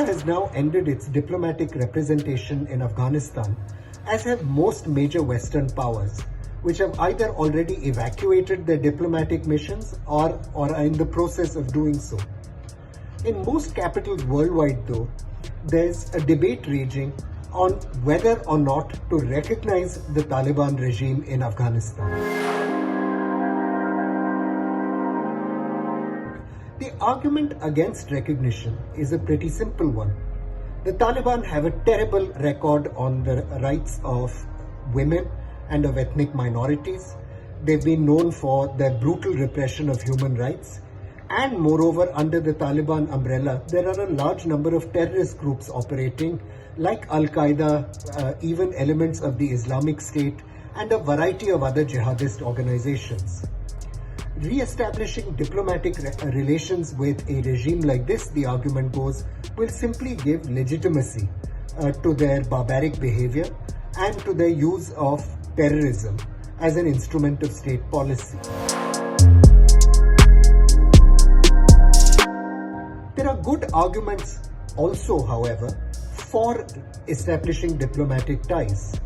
India has now ended its diplomatic representation in Afghanistan, as have most major Western powers, which have either already evacuated their diplomatic missions or are in the process of doing so. In most capitals worldwide, though, there's a debate raging on whether or not to recognize the Taliban regime in Afghanistan. The argument against recognition is a pretty simple one. The Taliban have a terrible record on the rights of women and of ethnic minorities. They've been known for their brutal repression of human rights. And moreover, under the Taliban umbrella, there are a large number of terrorist groups operating, like Al-Qaeda, even elements of the Islamic State, and a variety of other jihadist organizations. Re-establishing diplomatic relations with a regime like this, the argument goes, will simply give legitimacy to their barbaric behavior and to their use of terrorism as an instrument of state policy. There are good arguments also, however, for establishing diplomatic ties.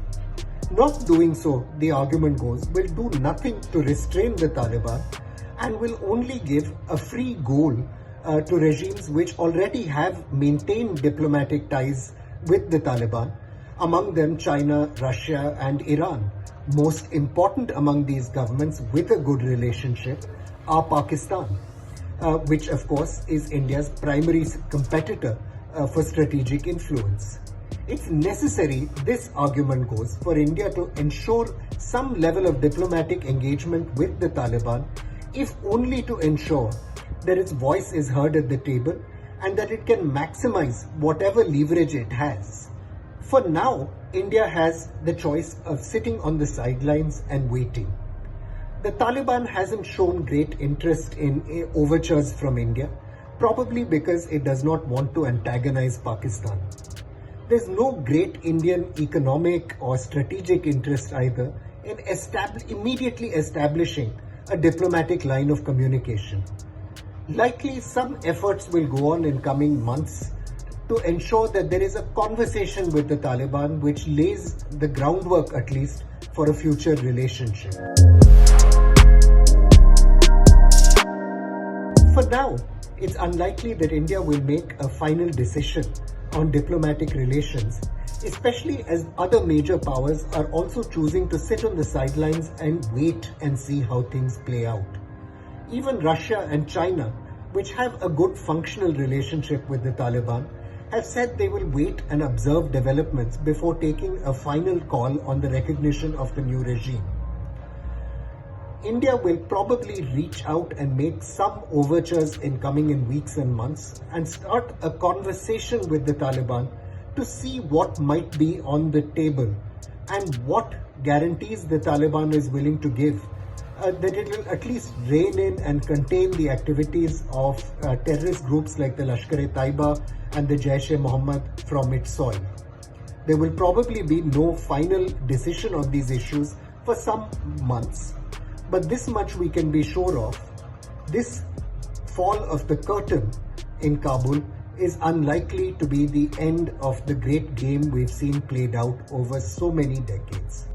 Not doing so, the argument goes, will do nothing to restrain the Taliban and will only give a free goal to regimes which already have maintained diplomatic ties with the Taliban, among them China, Russia and Iran. Most important among these governments with a good relationship are Pakistan, which of course is India's primary competitor for strategic influence. It's necessary, this argument goes, for India to ensure some level of diplomatic engagement with the Taliban, if only to ensure that its voice is heard at the table and that it can maximize whatever leverage it has. For now, India has the choice of sitting on the sidelines and waiting. The Taliban hasn't shown great interest in overtures from India, probably because it does not want to antagonize Pakistan. There's no great Indian economic or strategic interest either in immediately establishing a diplomatic line of communication. Likely some efforts will go on in coming months to ensure that there is a conversation with the Taliban which lays the groundwork at least for a future relationship. For now, it's unlikely that India will make a final decision on diplomatic relations, especially as other major powers are also choosing to sit on the sidelines and wait and see how things play out. Even Russia and China, which have a good functional relationship with the Taliban, have said they will wait and observe developments before taking a final call on the recognition of the new regime. India will probably reach out and make some overtures in weeks and months and start a conversation with the Taliban to see what might be on the table and what guarantees the Taliban is willing to give that it will at least rein in and contain the activities of terrorist groups like the Lashkar-e-Taiba and the Jaish-e-Mohammed from its soil. There will probably be no final decision on these issues for some months, but this much we can be sure of: this fall of the curtain in Kabul is unlikely to be the end of the great game we've seen played out over so many decades.